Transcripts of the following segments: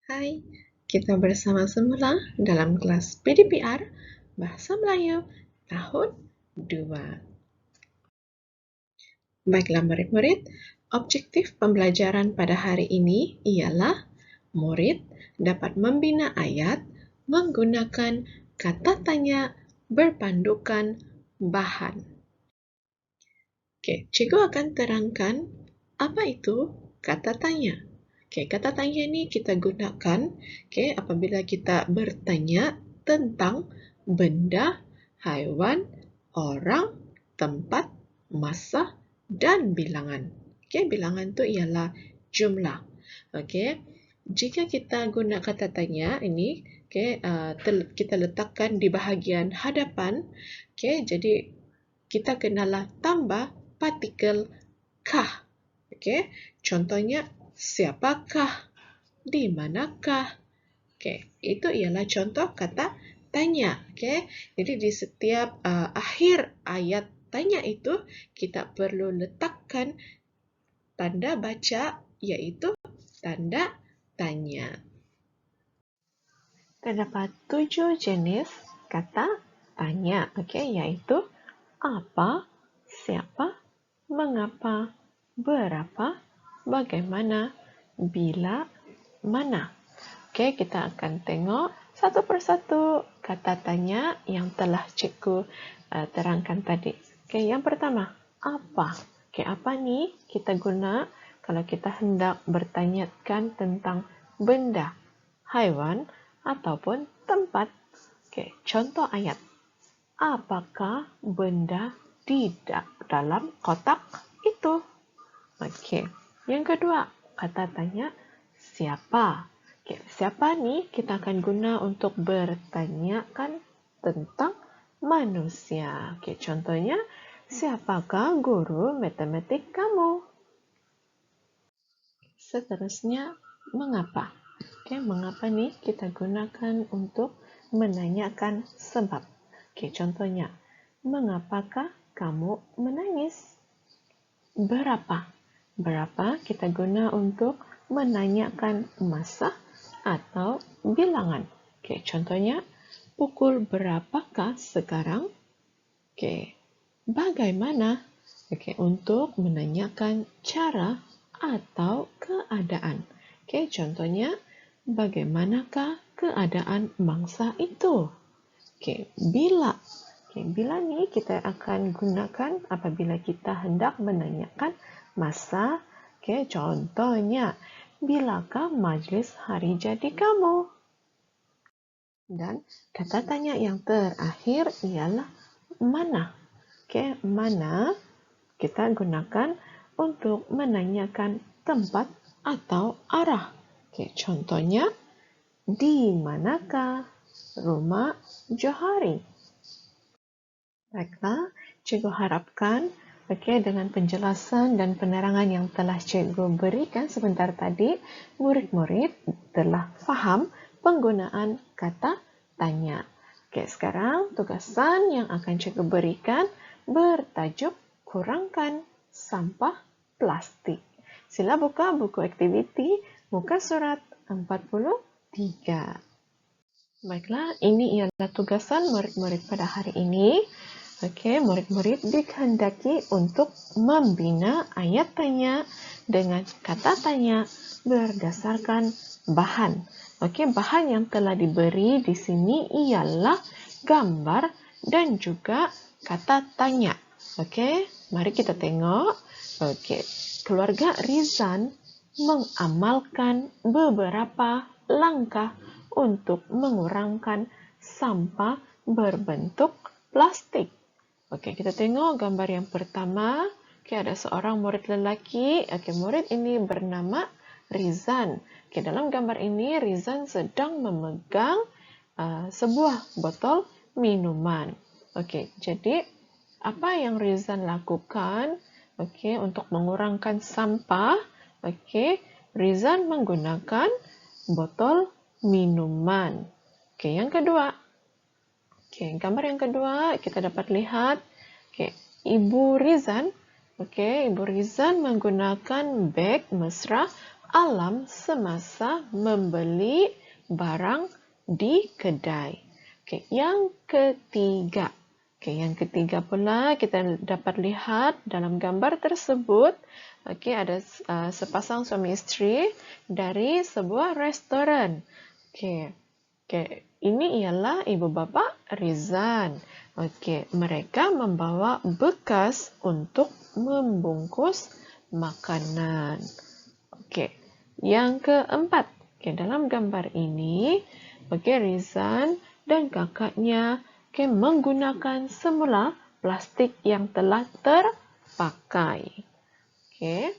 Hai, kita bersama semula dalam kelas PDPR Bahasa Melayu tahun 2. Baiklah murid-murid, objektif pembelajaran pada hari ini ialah murid dapat membina ayat menggunakan kata tanya berpandukan bahan. Cikgu akan terangkan apa itu kata tanya. Kata tanya ini kita gunakan apabila kita bertanya tentang benda, haiwan, orang, tempat, masa, dan bilangan. Bilangan itu ialah jumlah. Jika kita guna kata tanya ini, kita letakkan di bahagian hadapan. Jadi kita kenalah tambah partikel kah. Contohnya siapakah, di manakah. Itu ialah contoh kata tanya. Jadi di setiap akhir ayat tanya itu kita perlu letakkan tanda baca, yaitu tanda tanya. Terdapat 7 jenis kata tanya, yaitu apa, siapa, mengapa, berapa, bagaimana, bila, mana. Kita akan tengok satu persatu kata tanya yang telah cikgu terangkan tadi. Yang pertama, apa? Apa ni kita guna kalau kita hendak bertanyakan tentang benda, haiwan, ataupun tempat. Contoh ayat. Apakah benda di dalam kotak itu? Yang kedua, kata tanya siapa. Siapa ni kita akan guna untuk bertanyakan tentang manusia. Contohnya, siapakah guru matematik kamu? Seterusnya, mengapa. Mengapa ni kita gunakan untuk menanyakan sebab. Contohnya, mengapakah kamu menangis? Berapa. Berapa kita guna untuk menanyakan masa atau bilangan. Contohnya, pukul berapakah sekarang? Bagaimana? Untuk menanyakan cara atau keadaan. Contohnya, bagaimanakah keadaan mangsa itu? Bila. Bila ni kita akan gunakan apabila kita hendak menanyakan masa. Contohnya, bilakah majlis hari jadi kamu? Dan kata tanya yang terakhir ialah mana. Mana kita gunakan untuk menanyakan tempat atau arah. Contohnya, di manakah rumah Johari? Baiklah, cikgu harapkan dengan penjelasan dan penerangan yang telah cikgu berikan sebentar tadi, murid-murid telah faham penggunaan kata tanya. Sekarang tugasan yang akan cikgu berikan bertajuk kurangkan sampah plastik. Sila buka buku aktiviti muka surat 43. Baiklah, ini ialah tugasan murid-murid pada hari ini. Murid-murid dikehendaki untuk membina ayat tanya dengan kata tanya berdasarkan bahan. Bahan yang telah diberi di sini ialah gambar dan juga kata tanya. Mari kita tengok. Keluarga Rizan mengamalkan beberapa langkah untuk mengurangkan sampah berbentuk plastik. Kita tengok gambar yang pertama. Ada seorang murid lelaki. Murid ini bernama Rizan. Dalam gambar ini, Rizan sedang memegang sebuah botol minuman. Jadi apa yang Rizan lakukan untuk mengurangkan sampah? Rizan menggunakan botol minuman. Yang kedua. Gambar yang kedua kita dapat lihat Ibu Rizan. Ibu Rizan menggunakan beg mesra alam semasa membeli barang di kedai. Okey, yang ketiga. Okey, yang ketiga pula kita dapat lihat dalam gambar tersebut, okey, ada sepasang suami isteri dari sebuah restoran. Okey. Okey, ini ialah ibu bapa Rizan. Okey, mereka membawa bekas untuk membungkus makanan. Okey, yang keempat. Okey, dalam gambar ini, okey, Rizan dan kakaknya menggunakan semula plastik yang telah terpakai. Okey.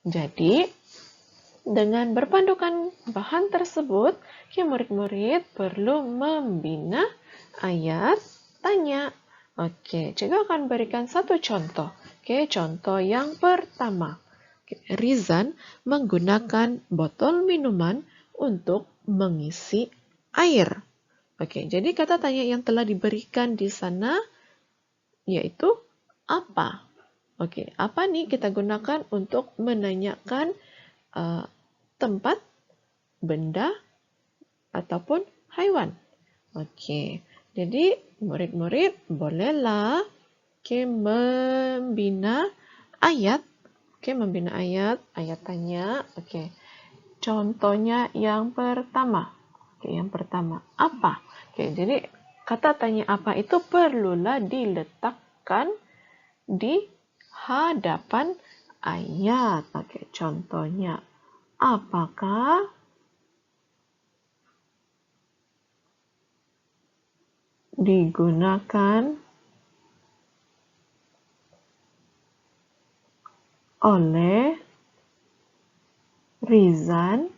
Jadi, dengan berpandukan bahan tersebut, murid-murid perlu membina ayat tanya. Okey, cikgu akan berikan satu contoh. Okey, contoh yang pertama. Rizan menggunakan botol minuman untuk mengisi air. Okey, jadi kata tanya yang telah diberikan di sana yaitu apa? Okey, apa nih kita gunakan untuk menanyakan tempat, benda, ataupun haiwan. Okey, jadi murid-murid bolehlah membina ayat. Membina ayat tanya. Okey, contohnya yang pertama. Okey, yang pertama, apa? Okey, jadi kata tanya apa itu perlulah diletakkan di hadapan ayat. Okey, contohnya, apakah digunakan oleh Rizan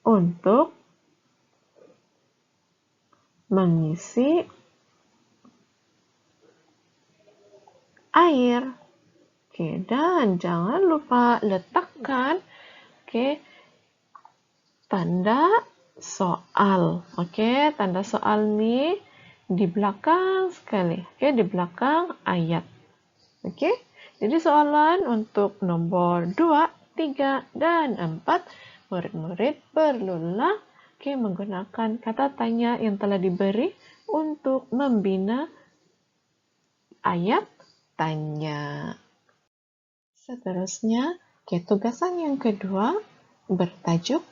untuk mengisi air. Okey, dan jangan lupa letakkan tanda soal. Okey, tanda soal ni di belakang sekali. Okey, di belakang ayat. Okey, jadi soalan untuk nombor 2, 3, dan 4, murid-murid perlulah menggunakan kata tanya yang telah diberi untuk membina ayat tanya. Seterusnya, tugasan yang kedua bertajuk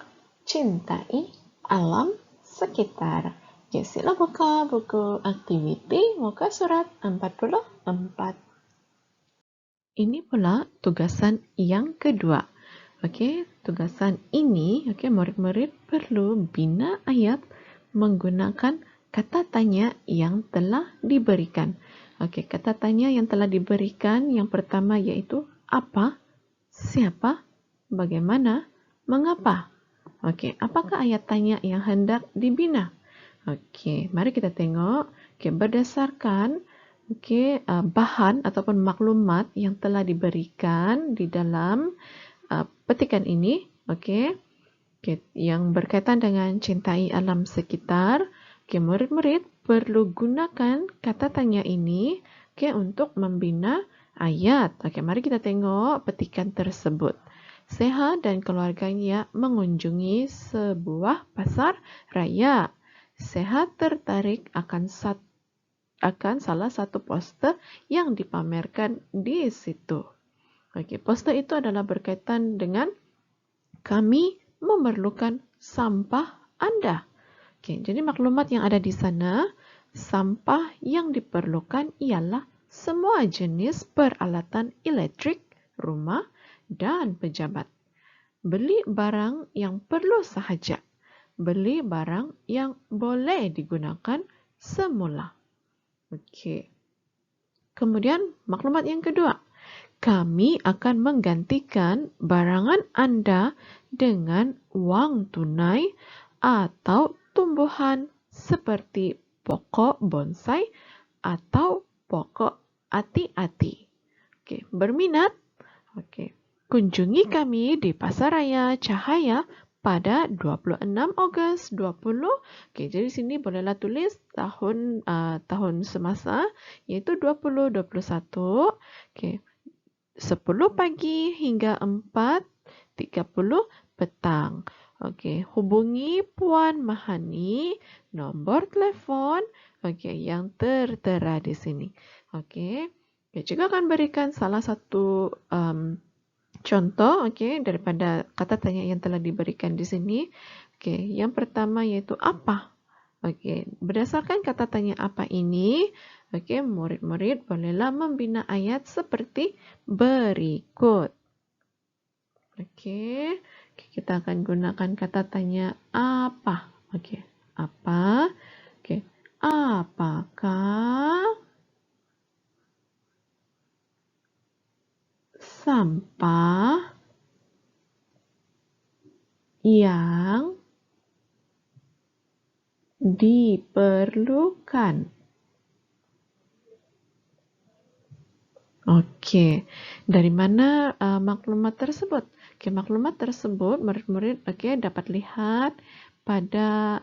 Cintai Alam Sekitar. Sila buka buku aktiviti muka surat 44. Ini pula tugasan yang kedua. Okey, tugasan ini, murid-murid perlu bina ayat menggunakan kata tanya yang telah diberikan. Okey, kata tanya yang telah diberikan yang pertama iaitu apa, siapa, bagaimana, mengapa. Okey, apakah ayat tanya yang hendak dibina? Okey, mari kita tengok. Berdasarkan bahan ataupun maklumat yang telah diberikan di dalam petikan ini, yang berkaitan dengan cintai alam sekitar, murid-murid perlu gunakan kata tanya ini untuk membina ayat. Mari kita tengok petikan tersebut. Seha dan keluarganya mengunjungi sebuah pasar raya. Seha tertarik akan salah satu poster yang dipamerkan di situ. Poster itu adalah berkaitan dengan kami memerlukan sampah Anda. Jadi maklumat yang ada di sana, sampah yang diperlukan ialah semua jenis peralatan elektrik, rumah, dan pejabat. Beli barang yang perlu sahaja. Beli barang yang boleh digunakan semula. Okey. Kemudian maklumat yang kedua. Kami akan menggantikan barangan Anda dengan wang tunai atau tumbuhan seperti pokok bonsai atau pokok ati-ati. Okey, berminat? Okey. Kunjungi kami di Pasaraya Cahaya pada 26 Ogos 20. Okey, jadi sini bolehlah tulis tahun semasa iaitu 2021. Okey. 10 pagi hingga 4:30 petang. Oke, hubungi Puan Mahani, nomor telepon yang tertera di sini. Oke, juga akan berikan salah satu contoh daripada kata tanya yang telah diberikan di sini. Oke, yang pertama yaitu apa? Oke, berdasarkan kata tanya apa ini, murid-murid bolehlah membina ayat seperti berikut. Oke, kita akan gunakan kata tanya apa. Oke, apa? Oke, apakah sampah yang diperlukan? Oke, dari mana maklumat tersebut? Oke, maklumat tersebut murid-murid dapat lihat pada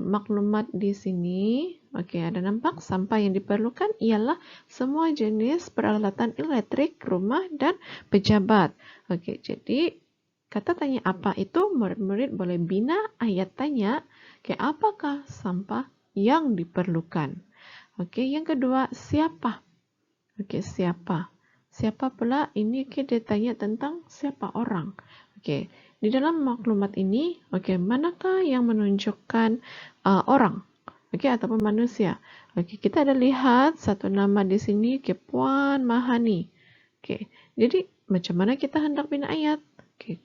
maklumat di sini. Oke, ada nampak sampah yang diperlukan ialah semua jenis peralatan elektrik, rumah, dan pejabat. Oke, jadi kata tanya apa itu murid-murid boleh bina ayat tanya. Oke, apakah sampah yang diperlukan? Oke, yang kedua, siapa? Oke, siapa? Siapa pula? Ini dia tanya tentang siapa orang. Oke, di dalam maklumat ini, manakah yang menunjukkan orang? Ataupun manusia. Kita ada lihat satu nama di sini, Puan Mahani. Jadi macam mana kita hendak bina ayat?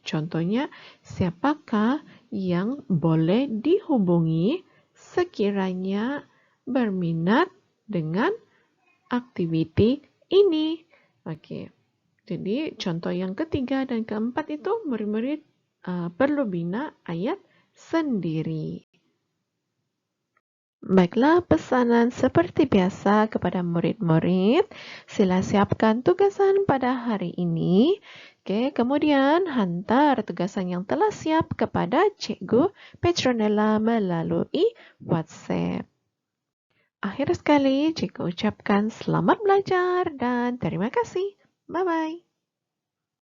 Contohnya, siapakah yang boleh dihubungi sekiranya berminat dengan aktiviti ini. Jadi contoh yang ketiga dan keempat itu murid-murid perlu bina ayat sendiri. Baiklah, pesanan seperti biasa kepada murid-murid. Sila siapkan tugasan pada hari ini. Kemudian hantar tugasan yang telah siap kepada Cikgu Petronella melalui WhatsApp. Akhir sekali, Cikgu ucapkan selamat belajar dan terima kasih. Bye-bye.